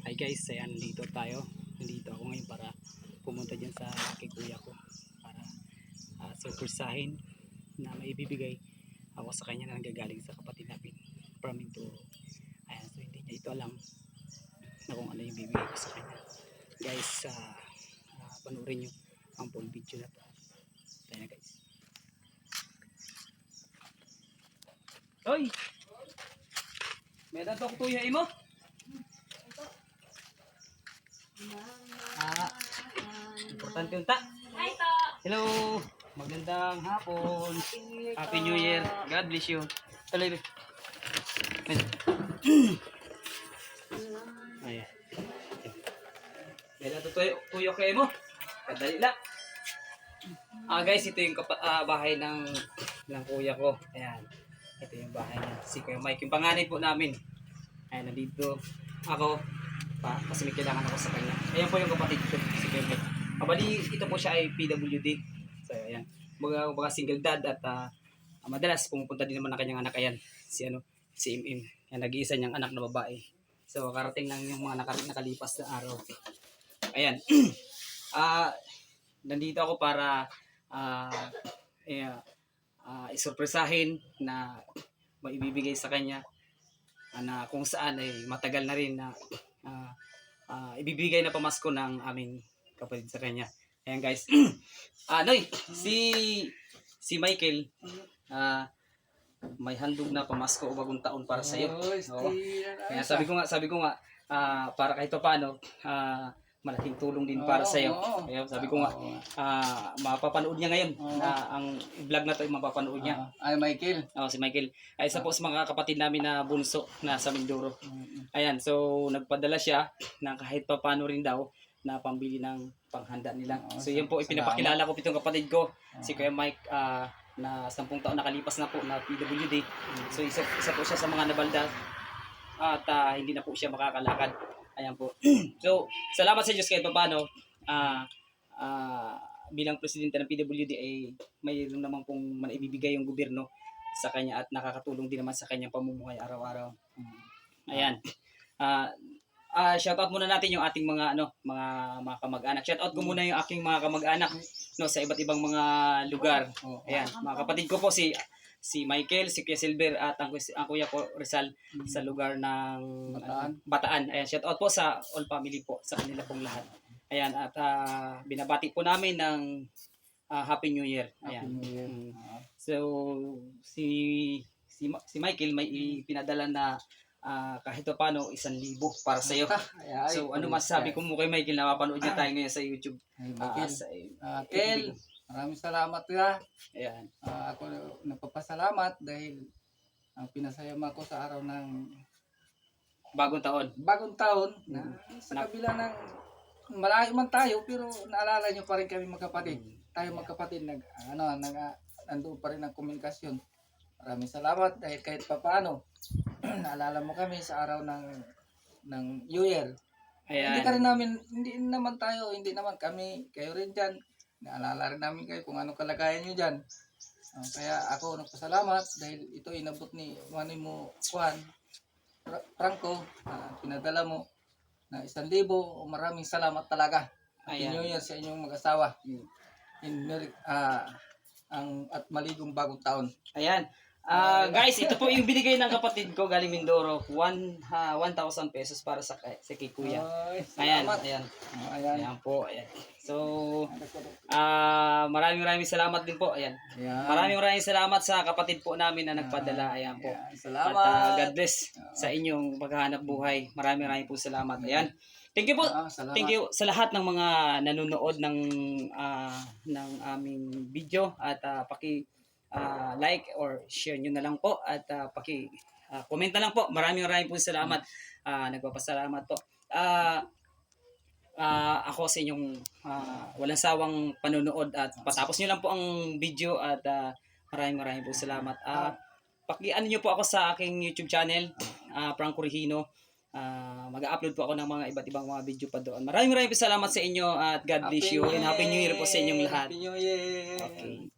Hi guys, ayan, nandito tayo. Nandito ako ngayon para pumunta dyan sa kay kuya ko para surpresahin na maibibigay ako sa kanya na nanggagaling sa kapatid namin from Mindoro. Ayan, so hindi niya ito alam na kung ano yung bibigay ko sa kanya. Guys, panoorin nyo ang full video na to. Tayo na guys. Hoy! May dato ko tuya mo? Importante unta. Hi to. Hello. Magandang hapon. Happy New Year. God bless you. Tuloy. Ayan. Kaya tuyo kayo mo. Kadali lang. Guys, ito yung bahay ng kuya ko. Ayan. Ito yung bahay niya. Si Kuya Mike. Yung panganay po namin. Ayan, nandito ako. Kasi may kailangan ako sa kanya. Ayan po yung kapatid ko. Si Kuya Mike. Bali, ito po siya ay PWD. So, ayan. Mga single dad at madalas pumupunta din naman ng kanyang anak. Ayan, si MM. Ayan, nag-iisa niyang anak na babae. So, karating lang yung mga nakalipas na araw. Ayan. Nandito ako para isurpresahin na maibibigay sa kanya na kung saan ay matagal na rin na ibibigay na pamasko ng aming kapatid sa kanya. Ayan guys. Noy, si Michael may handog na pamasko o bagong taon para sa iyo. Kaya sabi ko nga para kahit paano malaking tulong din para sa iyo. Kaya sabi ko nga mapapanood niya ngayon na ang vlog na to ay mapapanood niya. Ay, Michael. Si Michael. Ay isa po sa mga kapatid namin na bunso na sa Mindoro. Ayan, so nagpadala siya ng kahit paano rin daw na pambili ng panghanda nila. So yun po, ipinapakilala ko itong kapatid ko, si Kuya Mike, na 10 taon nakalipas na po na PWD. So isa po siya sa mga nabalda at hindi na po siya makakalakad. Ayan po. So salamat sa Diyos kahit paano bilang presidente ng PWD ay mayroon naman pong maibibigay yung gobyerno sa kanya at nakakatulong din naman sa kanyang pamumuhay araw-araw. Ayan. Shoutout muna natin yung ating mga kamag-anak. Shoutout ko muna yung aking mga kamag-anak sa iba't ibang mga lugar. Ayan, mga kapatid ko po si Michael, si Kuya Silver at ang kuya ko Rizal sa lugar ng Bataan. Ayan, shoutout po sa all family po, sa kanila pong lahat. Ayan, at binabati po namin ng Happy New Year. Ayan. So si Michael may pinadala na kahit paano 1,000 para sa iyo. So ano masasabi ko mo kay Michael na mapanood niya tayo ngayon sa YouTube? Michael, maraming salamat ya. Ayan. Ako nagpapasalamat dahil pinasaya mo ako sa araw ng Bagong taon. Na sa kabila ng malayo man tayo pero naalala niyo pa rin kami magkapatid. Tayo magkapatid nandoon pa rin ang komunikasyon. Maraming salamat dahil kahit papaano naalala mo kami sa araw ng New Year. Ayan. Hindi naman kami, kayo rin dyan. Naalala rin namin kayo kung anong kalagayan nyo dyan. Kaya ako nagpasalamat dahil ito inabot ni mo Juan Franco, pinadala mo na 1,000. Maraming salamat talaga. Happy New Year sa inyong mag-asawa. At maligong bagong taon. Ayan. Guys, ito po yung binigay ng kapatid ko galing Mindoro, 1,000 pesos para sa kay kuya. Ayan. Ayan po. Ayan. So, maraming salamat din po. Ayan. Maraming salamat sa kapatid po namin na nagpadala. Ayan po. Salamat. At God bless sa inyong paghahanap buhay. Maraming po salamat. Ayan. Thank you po. Thank you sa lahat ng mga nanonood ng aming video at like or share nyo na lang po at comment na lang po. Maraming po salamat. Nagpapasalamat po. Ako sa inyong walang sawang panonood at patapos nyo lang po ang video at maraming po salamat. Paki-ano nyo po ako sa aking YouTube channel, Franco Regino. Mag-upload po ako ng mga iba't ibang mga video pa doon. Maraming po salamat sa inyo at God bless you and Happy New Year po sa inyong lahat. Happy New Year. Okay.